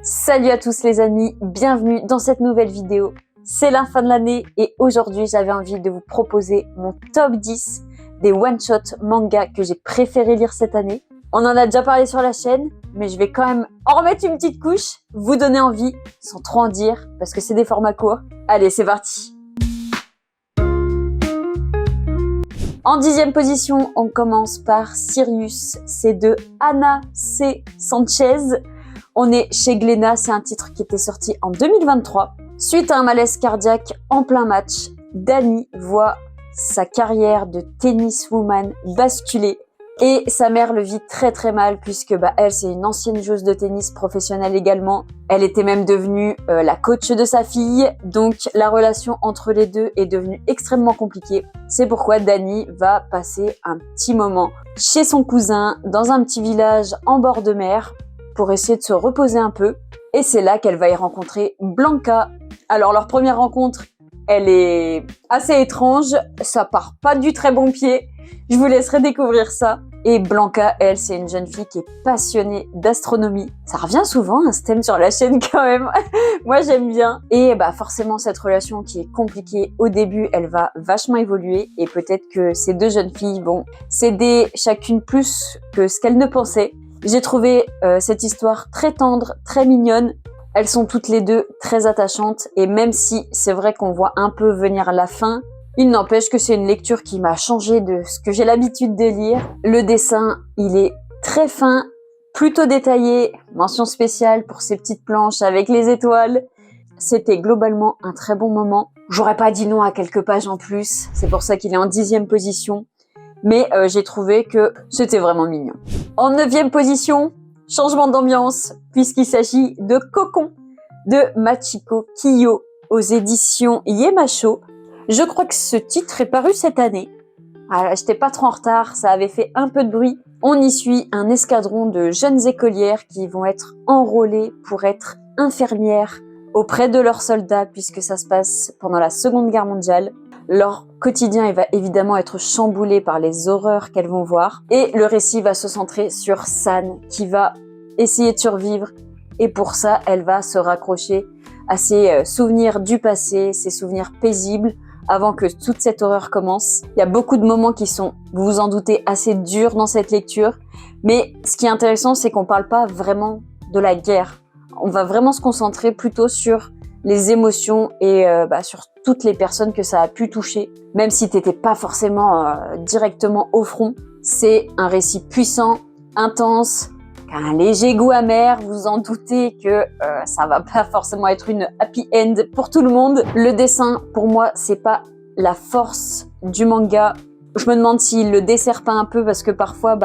Salut à tous les amis, bienvenue dans cette nouvelle vidéo. C'est la fin de l'année et aujourd'hui j'avais envie de vous proposer mon top 10 des one-shot manga que j'ai préféré lire cette année. On en a déjà parlé sur la chaîne, mais je vais quand même en remettre une petite couche, vous donner envie, sans trop en dire, parce que c'est des formats courts. Allez, c'est parti. En 10e position, on commence par Sirius, c'est de Ana C. Sanchez. On est chez Glénat, c'est un titre qui était sorti en 2023. Suite à un malaise cardiaque en plein match, Dani voit sa carrière de tenniswoman basculer et sa mère le vit très très mal puisque elle c'est une ancienne joueuse de tennis professionnelle également. Elle était même devenue la coach de sa fille, donc la relation entre les deux est devenue extrêmement compliquée. C'est pourquoi Dani va passer un petit moment chez son cousin dans un petit village en bord de mer pour essayer de se reposer un peu. Et c'est là qu'elle va y rencontrer Blanca. Alors leur première rencontre, elle est assez étrange, ça part pas du très bon pied. Je vous laisserai découvrir ça. Et Blanca, elle, c'est une jeune fille qui est passionnée d'astronomie. Ça revient souvent, ce thème sur la chaîne quand même. Moi, j'aime bien. Et forcément, cette relation qui est compliquée au début, elle va vachement évoluer. Et peut-être que ces deux jeunes filles vont s'aider chacune plus que ce qu'elles ne pensaient. J'ai trouvé cette histoire très tendre, très mignonne. Elles sont toutes les deux très attachantes et même si c'est vrai qu'on voit un peu venir la fin, il n'empêche que c'est une lecture qui m'a changé de ce que j'ai l'habitude de lire. Le dessin, il est très fin, plutôt détaillé, mention spéciale pour ces petites planches avec les étoiles. C'était globalement un très bon moment. J'aurais pas dit non à quelques pages en plus, c'est pour ça qu'il est en 10e position. Mais j'ai trouvé que c'était vraiment mignon. En 9e position, changement d'ambiance, puisqu'il s'agit de Cocon, de Machiko Kiyo, aux éditions Yemacho. Je crois que ce titre est paru cette année. J'étais pas trop en retard, ça avait fait un peu de bruit. On y suit un escadron de jeunes écolières qui vont être enrôlées pour être infirmières auprès de leurs soldats, puisque ça se passe pendant la Seconde Guerre mondiale. Leur quotidien il va évidemment être chamboulé par les horreurs qu'elles vont voir. Et le récit va se centrer sur San, qui va essayer de survivre. Et pour ça, elle va se raccrocher à ses souvenirs du passé, ses souvenirs paisibles, avant que toute cette horreur commence. Il y a beaucoup de moments qui sont, vous vous en doutez, assez durs dans cette lecture. Mais ce qui est intéressant, c'est qu'on parle pas vraiment de la guerre. On va vraiment se concentrer plutôt sur les émotions et sur toutes les personnes que ça a pu toucher. Même si t'étais pas forcément directement au front, c'est un récit puissant, intense, qui a un léger goût amer. Vous en doutez que ça va pas forcément être une happy end pour tout le monde. Le dessin, pour moi, c'est pas la force du manga. Je me demande s'il le dessert pas un peu parce que parfois,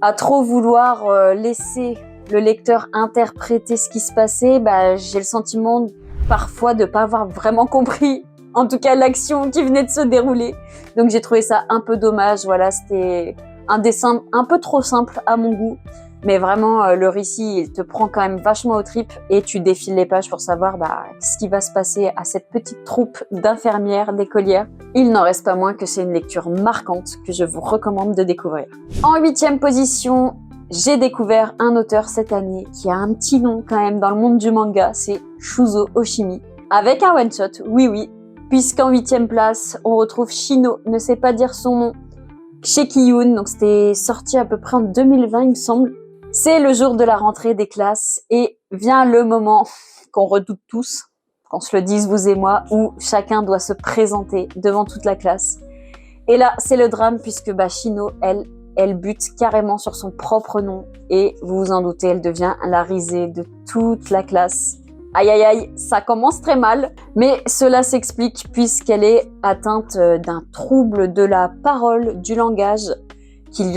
à trop vouloir laisser le lecteur interpréter ce qui se passait, j'ai le sentiment parfois de pas avoir vraiment compris, en tout cas l'action qui venait de se dérouler. Donc j'ai trouvé ça un peu dommage. Voilà, c'était un dessin un peu trop simple à mon goût. Mais vraiment, le récit, il te prend quand même vachement aux tripes et tu défiles les pages pour savoir ce qui va se passer à cette petite troupe d'infirmières, d'écolières. Il n'en reste pas moins que c'est une lecture marquante que je vous recommande de découvrir. En 8e position, j'ai découvert un auteur cette année qui a un petit nom quand même dans le monde du manga, c'est Shuzo Oshimi. Avec un one-shot, oui, puisqu'en 8e place, on retrouve Shino, ne sait pas dire son nom, chez Kiyun, donc c'était sorti à peu près en 2020 il me semble. C'est le jour de la rentrée des classes et vient le moment qu'on redoute tous, qu'on se le dise vous et moi, où chacun doit se présenter devant toute la classe. Et là, c'est le drame puisque Shino, elle bute carrément sur son propre nom et vous vous en doutez, elle devient la risée de toute la classe. Aïe aïe aïe, ça commence très mal, mais cela s'explique puisqu'elle est atteinte d'un trouble de la parole, du langage qui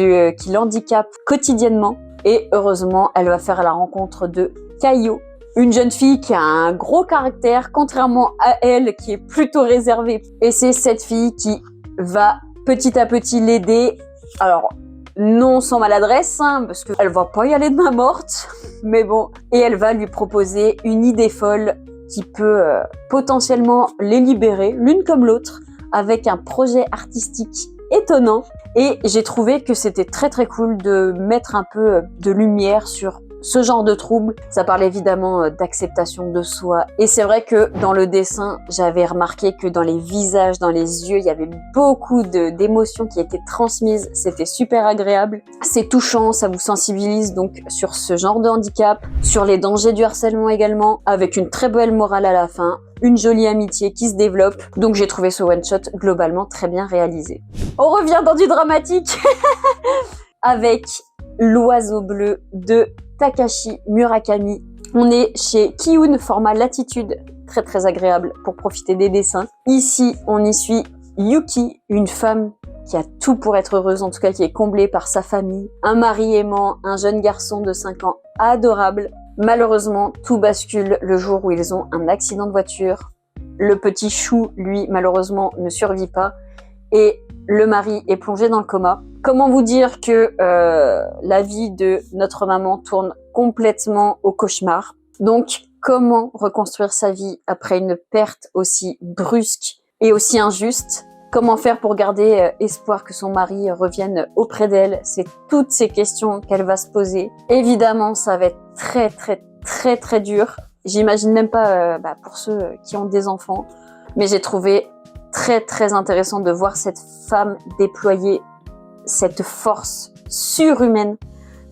l'handicape quotidiennement. Et heureusement, elle va faire la rencontre de Kaio, une jeune fille qui a un gros caractère, contrairement à elle qui est plutôt réservée. Et c'est cette fille qui va petit à petit l'aider. Alors, non sans maladresse, parce qu'elle va pas y aller de main morte, mais bon. Et elle va lui proposer une idée folle qui peut potentiellement les libérer, l'une comme l'autre, avec un projet artistique étonnant. Et j'ai trouvé que c'était très très cool de mettre un peu de lumière sur ce genre de troubles. Ça parle évidemment d'acceptation de soi. Et c'est vrai que dans le dessin, j'avais remarqué que dans les visages, dans les yeux, il y avait beaucoup d'émotions qui étaient transmises. C'était super agréable. C'est touchant, ça vous sensibilise donc sur ce genre de handicap, sur les dangers du harcèlement également, avec une très belle morale à la fin, une jolie amitié qui se développe. Donc j'ai trouvé ce one-shot globalement très bien réalisé. On revient dans du dramatique avec L'Oiseau Bleu de Takashi Murakami. On est chez Kiun, format latitude, très très agréable pour profiter des dessins. Ici, on y suit Yuki, une femme qui a tout pour être heureuse, en tout cas qui est comblée par sa famille, un mari aimant, un jeune garçon de 5 ans adorable. Malheureusement, tout bascule le jour où ils ont un accident de voiture. Le petit Chou, lui, malheureusement, ne survit pas et le mari est plongé dans le coma. Comment vous dire que la vie de notre maman tourne complètement au cauchemar. Donc, comment reconstruire sa vie après une perte aussi brusque et aussi injuste? Comment faire pour garder espoir que son mari revienne auprès d'elle? C'est toutes ces questions qu'elle va se poser. Évidemment, ça va être très dur. J'imagine même pas pour ceux qui ont des enfants, mais j'ai trouvé très intéressant de voir cette femme déployer cette force surhumaine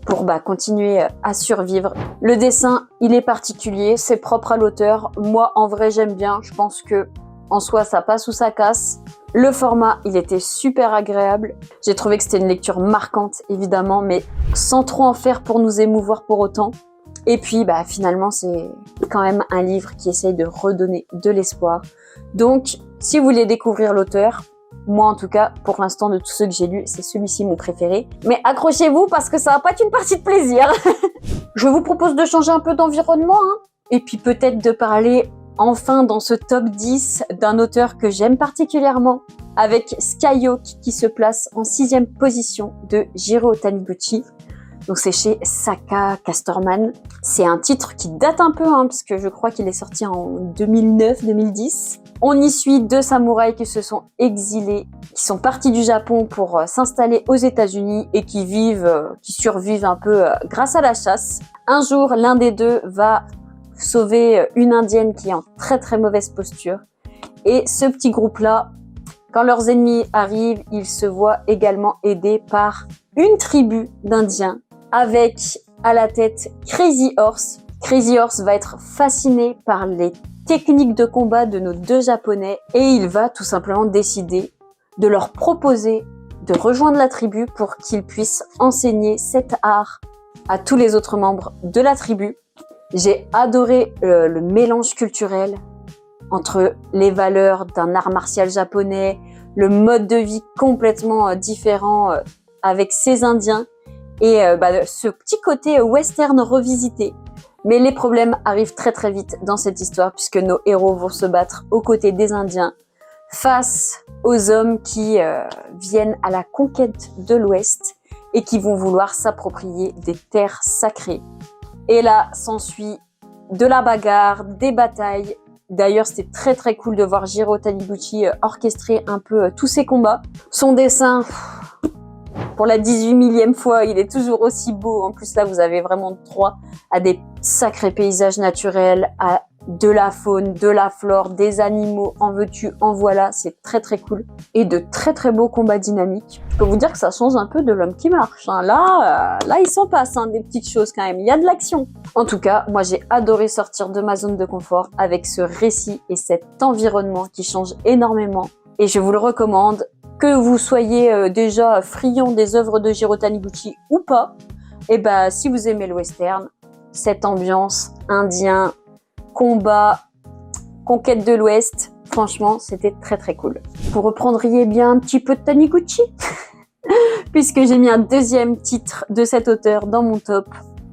pour continuer à survivre. Le dessin, il est particulier, c'est propre à l'auteur. Moi, en vrai, j'aime bien. Je pense que en soi, ça passe ou ça casse. Le format, il était super agréable. J'ai trouvé que c'était une lecture marquante, évidemment, mais sans trop en faire pour nous émouvoir pour autant. Et puis, finalement, c'est quand même un livre qui essaye de redonner de l'espoir. Donc, si vous voulez découvrir l'auteur, moi, en tout cas, pour l'instant, de tous ceux que j'ai lus, c'est celui-ci mon préféré. Mais accrochez-vous parce que ça va pas être une partie de plaisir. Je vous propose de changer un peu d'environnement, et puis peut-être de parler enfin dans ce top 10 d'un auteur que j'aime particulièrement, avec Skyhook qui se place en 6e position de Jiro Taniguchi. Donc c'est chez Saka Casterman. C'est un titre qui date un peu, parce que je crois qu'il est sorti en 2009-2010. On y suit 2 samouraïs qui se sont exilés, qui sont partis du Japon pour s'installer aux États-Unis et qui survivent un peu grâce à la chasse. Un jour, l'un des deux va sauver une indienne qui est en très mauvaise posture. Et ce petit groupe-là, quand leurs ennemis arrivent, ils se voient également aidés par une tribu d'Indiens avec à la tête Crazy Horse. Crazy Horse va être fasciné par les techniques de combat de nos 2 Japonais et il va tout simplement décider de leur proposer de rejoindre la tribu pour qu'ils puissent enseigner cet art à tous les autres membres de la tribu. J'ai adoré le mélange culturel entre les valeurs d'un art martial japonais, le mode de vie complètement différent avec ces Indiens et ce petit côté western revisité. Mais les problèmes arrivent très vite dans cette histoire puisque nos héros vont se battre aux côtés des Indiens face aux hommes qui viennent à la conquête de l'Ouest et qui vont vouloir s'approprier des terres sacrées. Et là, s'ensuit de la bagarre, des batailles. D'ailleurs, c'était très cool de voir Jiro Taniguchi orchestrer un peu tous ces combats. Son dessin, pour la 18 millième fois, il est toujours aussi beau. En plus, là, vous avez vraiment droit à des sacrés paysages naturels, à de la faune, de la flore, des animaux, en veux-tu, en voilà, c'est très cool. Et de très beaux combats dynamiques. Je peux vous dire que ça change un peu de L'Homme qui marche. Là, il s'en passe des petites choses quand même, il y a de l'action. En tout cas, moi j'ai adoré sortir de ma zone de confort avec ce récit et cet environnement qui change énormément. Et je vous le recommande, que vous soyez déjà friand des œuvres de Jiro Taniguchi ou pas. Et si vous aimez le western, cette ambiance indien, combat, conquête de l'Ouest, franchement, c'était très cool. Vous reprendriez bien un petit peu de Taniguchi puisque j'ai mis un 2e titre de cet auteur dans mon top.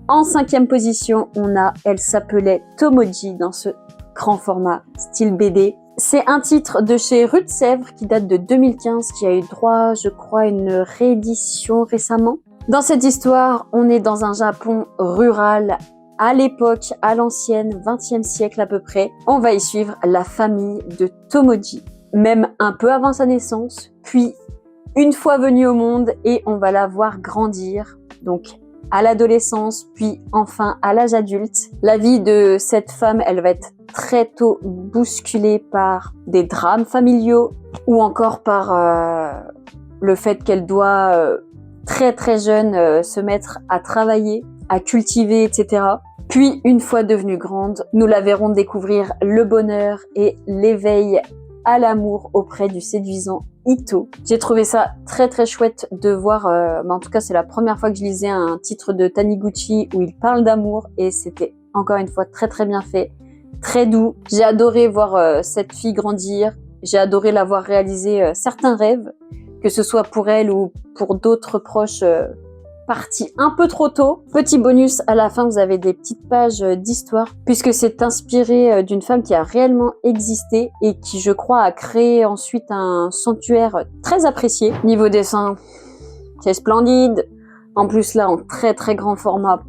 En 5e position, on a Elle s'appelait Tomoji dans ce grand format style BD. C'est un titre de chez Rue de Sèvres qui date de 2015, qui a eu droit, je crois, à une réédition récemment. Dans cette histoire, on est dans un Japon rural à l'époque, à l'ancienne, 20e siècle à peu près. On va y suivre la famille de Tomoji, même un peu avant sa naissance, puis une fois venue au monde et on va la voir grandir. Donc à l'adolescence, puis enfin à l'âge adulte. La vie de cette femme, elle va être très tôt bousculée par des drames familiaux ou encore par le fait qu'elle doit très très jeune se mettre à travailler, à cultiver, etc. Puis, une fois devenue grande, nous la verrons découvrir le bonheur et l'éveil à l'amour auprès du séduisant Ito. J'ai trouvé ça très très chouette de voir, en tout cas c'est la première fois que je lisais un titre de Taniguchi où il parle d'amour et c'était encore une fois très très bien fait, très doux. J'ai adoré voir cette fille grandir, j'ai adoré la voir réaliser certains rêves, que ce soit pour elle ou pour d'autres proches partis un peu trop tôt. Petit bonus, à la fin, vous avez des petites pages d'histoire, puisque c'est inspiré d'une femme qui a réellement existé et qui, je crois, a créé ensuite un sanctuaire très apprécié. Niveau dessin, c'est splendide. En plus, là, en très très grand format,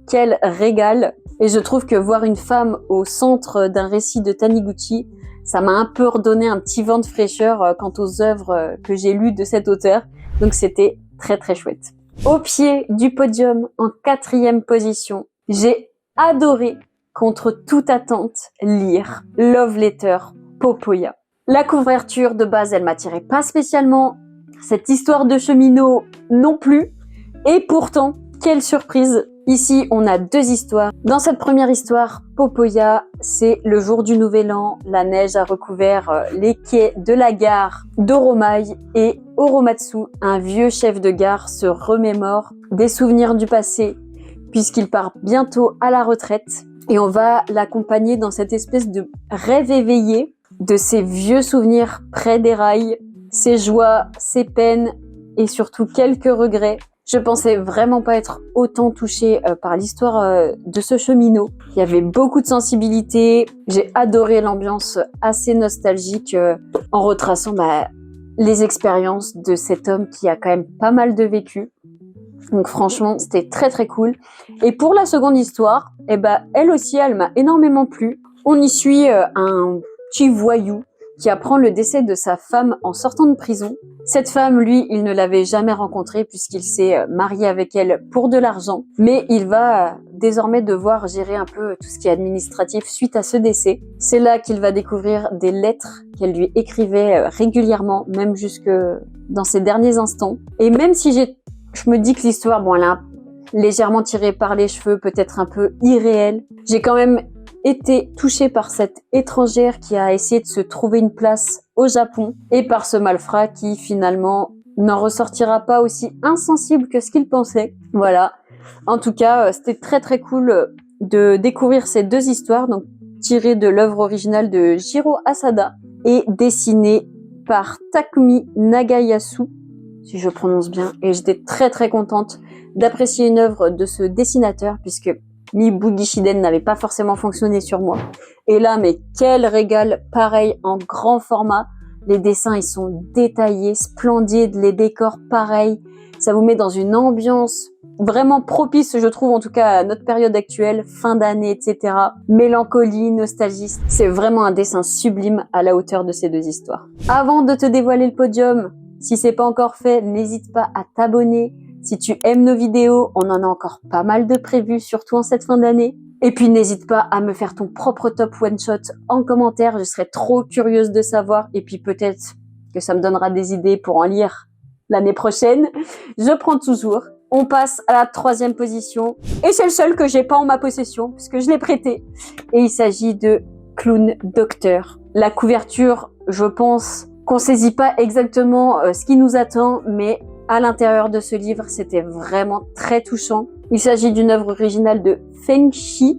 quel régal. Et je trouve que voir une femme au centre d'un récit de Taniguchi, ça m'a un peu redonné un petit vent de fraîcheur quant aux œuvres que j'ai lues de cet auteur. Donc c'était très très chouette. Au pied du podium, en 4e position, j'ai adoré, contre toute attente, lire Love Letter Popoya. La couverture de base, elle m'attirait pas spécialement. Cette histoire de cheminot non plus. Et pourtant, quelle surprise! Ici, on a 2 histoires. Dans cette première histoire, Popoya, c'est le jour du Nouvel An. La neige a recouvert les quais de la gare d'Oromai et Oromatsu, un vieux chef de gare, se remémore des souvenirs du passé puisqu'il part bientôt à la retraite. Et on va l'accompagner dans cette espèce de rêve éveillé de ses vieux souvenirs près des rails, ses joies, ses peines et surtout quelques regrets. Je pensais vraiment pas être autant touchée par l'histoire de ce cheminot. Il y avait beaucoup de sensibilité. J'ai adoré l'ambiance assez nostalgique en retraçant les expériences de cet homme qui a quand même pas mal de vécu. Donc franchement, c'était très très cool. Et pour la seconde histoire, elle aussi, elle m'a énormément plu. On y suit un petit voyou qui apprend le décès de sa femme en sortant de prison. Cette femme, lui, il ne l'avait jamais rencontrée puisqu'il s'est marié avec elle pour de l'argent. Mais il va désormais devoir gérer un peu tout ce qui est administratif suite à ce décès. C'est là qu'il va découvrir des lettres qu'elle lui écrivait régulièrement, même jusque dans ses derniers instants. Et même si je me dis que l'histoire, elle a légèrement tiré par les cheveux, peut-être un peu irréelle, j'ai quand même été touchée par cette étrangère qui a essayé de se trouver une place au Japon et par ce malfrat qui finalement n'en ressortira pas aussi insensible que ce qu'il pensait. Voilà. En tout cas, c'était très très cool de découvrir ces 2 histoires, donc tirées de l'œuvre originale de Jiro Asada et dessinées par Takumi Nagayasu, si je prononce bien. Et j'étais très très contente d'apprécier une œuvre de ce dessinateur puisque Mibugi Shiden n'avait pas forcément fonctionné sur moi. Et là, mais quel régal, pareil, en grand format. Les dessins, ils sont détaillés, splendides, les décors, pareil. Ça vous met dans une ambiance vraiment propice, je trouve, en tout cas, à notre période actuelle, fin d'année, etc. Mélancolie, nostalgie. C'est vraiment un dessin sublime à la hauteur de ces 2 histoires. Avant de te dévoiler le podium, si c'est pas encore fait, n'hésite pas à t'abonner. Si tu aimes nos vidéos, on en a encore pas mal de prévus, surtout en cette fin d'année. Et puis n'hésite pas à me faire ton propre top one shot en commentaire, je serais trop curieuse de savoir. Et puis peut-être que ça me donnera des idées pour en lire l'année prochaine. Je prends toujours. On passe à la 3e position. Et c'est le seul que j'ai pas en ma possession, puisque je l'ai prêté. Et il s'agit de Clown Docteur. La couverture, je pense qu'on saisit pas exactement ce qui nous attend, mais à l'intérieur de ce livre, c'était vraiment très touchant. Il s'agit d'une œuvre originale de Feng Shi,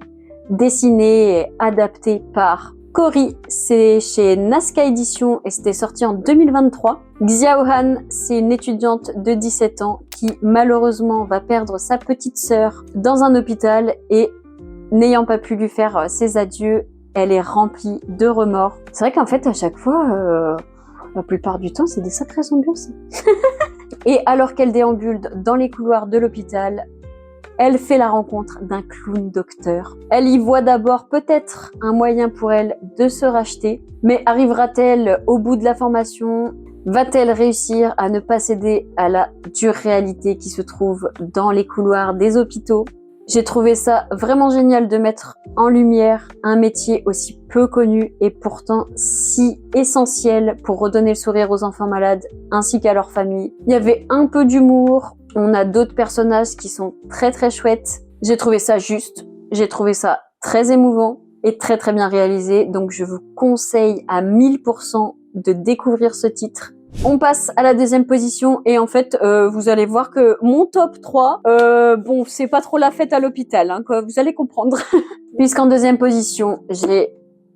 dessinée et adaptée par Cory. C'est chez Nazca Éditions et c'était sorti en 2023. Xiao Han, c'est une étudiante de 17 ans qui malheureusement va perdre sa petite sœur dans un hôpital et n'ayant pas pu lui faire ses adieux, elle est remplie de remords. C'est vrai qu'en fait, à chaque fois, la plupart du temps, c'est des sacrées ambiances. Et alors qu'elle déambule dans les couloirs de l'hôpital, elle fait la rencontre d'un clown docteur. Elle y voit d'abord peut-être un moyen pour elle de se racheter, mais arrivera-t-elle au bout de la formation Va-t-elle réussir à ne pas céder à la dure réalité qui se trouve dans les couloirs des hôpitaux? J'ai trouvé ça vraiment génial de mettre en lumière un métier aussi peu connu et pourtant si essentiel pour redonner le sourire aux enfants malades ainsi qu'à leurs familles. Il y avait un peu d'humour, on a d'autres personnages qui sont très très chouettes. J'ai trouvé ça juste, j'ai trouvé ça très émouvant et très très bien réalisé, donc je vous conseille à 1000% de découvrir ce titre. On passe à la deuxième position et en fait, vous allez voir que mon top 3, bon, c'est pas trop la fête à l'hôpital, hein, quoi, vous allez comprendre. Puisqu'en deuxième position, j'ai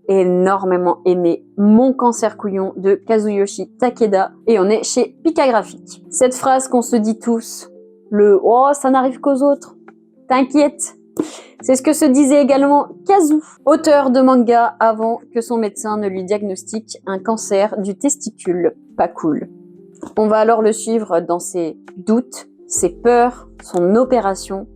énormément aimé Mon cancer couillon de Kazuyoshi Takeda et on est chez Pika Graphics. Cette phrase qu'on se dit tous, le « oh, ça n'arrive qu'aux autres, t'inquiète ». C'est ce que se disait également Kazu, auteur de manga avant que son médecin ne lui diagnostique un cancer du testicule. Pas cool. On va alors le suivre dans ses doutes, ses peurs, son opération,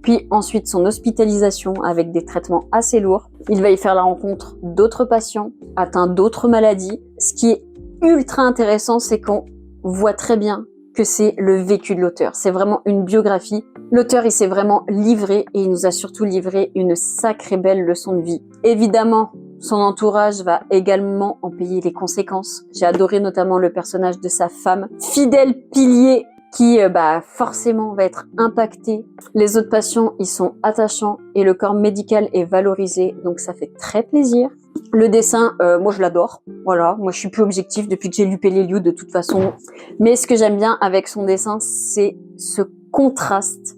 puis ensuite son hospitalisation avec des traitements assez lourds. Il va y faire la rencontre d'autres patients atteints d'autres maladies. Ce qui est ultra intéressant, c'est qu'on voit très bien que c'est le vécu de l'auteur. C'est vraiment une biographie. L'auteur, il s'est vraiment livré et il nous a surtout livré une sacrée belle leçon de vie. Évidemment, son entourage va également en payer les conséquences. J'ai adoré notamment le personnage de sa femme, fidèle pilier qui forcément va être impacté. Les autres patients, ils sont attachants et le corps médical est valorisé, donc ça fait très plaisir. Le dessin, moi je l'adore. Voilà, moi je suis plus objectif depuis que j'ai lu Peleliu de toute façon. Mais ce que j'aime bien avec son dessin, c'est ce contraste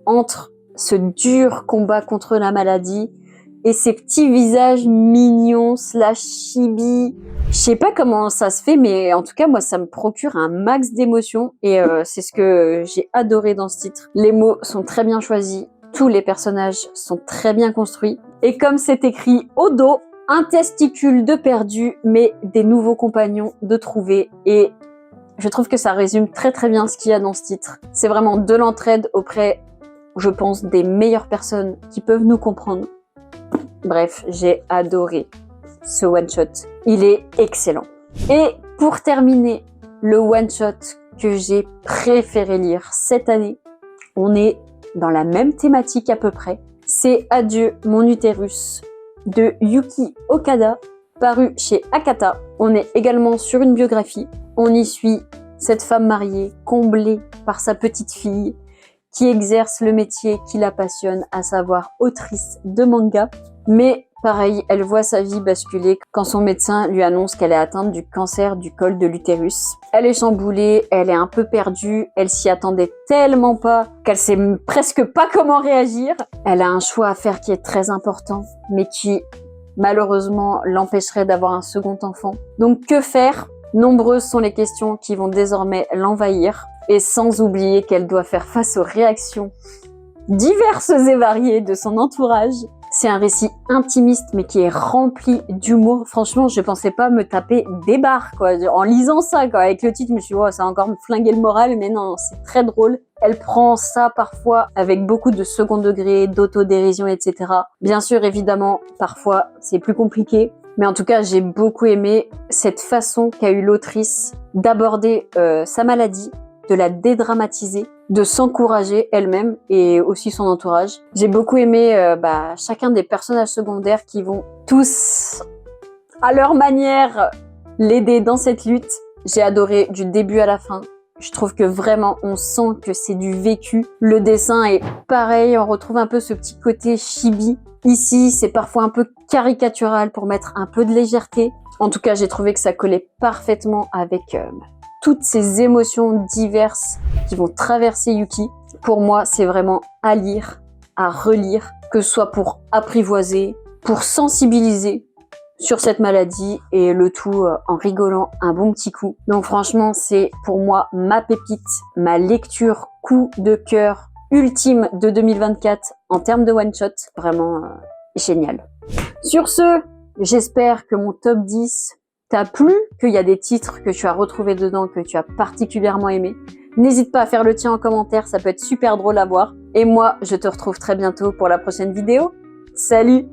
entre ce dur combat contre la maladie et ces petits visages mignons / chibi. Je sais pas comment ça se fait, mais en tout cas, moi, ça me procure un max d'émotions et c'est ce que j'ai adoré dans ce titre. Les mots sont très bien choisis, tous les personnages sont très bien construits. Et comme c'est écrit au dos, un testicule de perdu, mais des nouveaux compagnons de trouver. Et je trouve que ça résume très très bien ce qu'il y a dans ce titre. C'est vraiment de l'entraide auprès, je pense, des meilleures personnes qui peuvent nous comprendre. Bref, j'ai adoré ce one-shot. Il est excellent. Et pour terminer, le one-shot que j'ai préféré lire cette année, on est dans la même thématique à peu près. C'est Adieu mon utérus de Yuki Okada, paru chez Akata. On est également sur une biographie. On y suit cette femme mariée, comblée par sa petite fille, qui exerce le métier qui la passionne, à savoir autrice de manga. Mais pareil, elle voit sa vie basculer quand son médecin lui annonce qu'elle est atteinte du cancer du col de l'utérus. Elle est chamboulée, elle est un peu perdue, elle s'y attendait tellement pas qu'elle sait presque pas comment réagir. Elle a un choix à faire qui est très important, mais qui malheureusement l'empêcherait d'avoir un second enfant. Donc que faire ? Nombreuses sont les questions qui vont désormais l'envahir, et sans oublier qu'elle doit faire face aux réactions diverses et variées de son entourage. C'est un récit intimiste mais qui est rempli d'humour. Franchement, je pensais pas me taper des barres quoi. En lisant ça, quoi. Avec le titre, je me suis dit, oh, ça va encore me flinguer le moral, mais non, c'est très drôle. Elle prend ça parfois avec beaucoup de second degré, d'autodérision, etc. Bien sûr, évidemment, parfois, c'est plus compliqué. Mais en tout cas, j'ai beaucoup aimé cette façon qu'a eu l'autrice d'aborder sa maladie, de la dédramatiser, de s'encourager elle-même et aussi son entourage. J'ai beaucoup aimé chacun des personnages secondaires qui vont tous, à leur manière, l'aider dans cette lutte. J'ai adoré du début à la fin. Je trouve que vraiment, on sent que c'est du vécu. Le dessin est pareil, on retrouve un peu ce petit côté chibi. Ici, c'est parfois un peu caricatural pour mettre un peu de légèreté. En tout cas, j'ai trouvé que ça collait parfaitement avec toutes ces émotions diverses qui vont traverser Yuki. Pour moi, c'est vraiment à lire, à relire, que ce soit pour apprivoiser, pour sensibiliser sur cette maladie et le tout en rigolant un bon petit coup. Donc franchement, c'est pour moi ma pépite, ma lecture coup de cœur ultime de 2024 en termes de one-shot. Vraiment génial. Sur ce, j'espère que mon top 10 t'a plu, qu'il y a des titres que tu as retrouvés dedans, que tu as particulièrement aimé. N'hésite pas à faire le tien en commentaire, ça peut être super drôle à voir. Et moi, je te retrouve très bientôt pour la prochaine vidéo. Salut!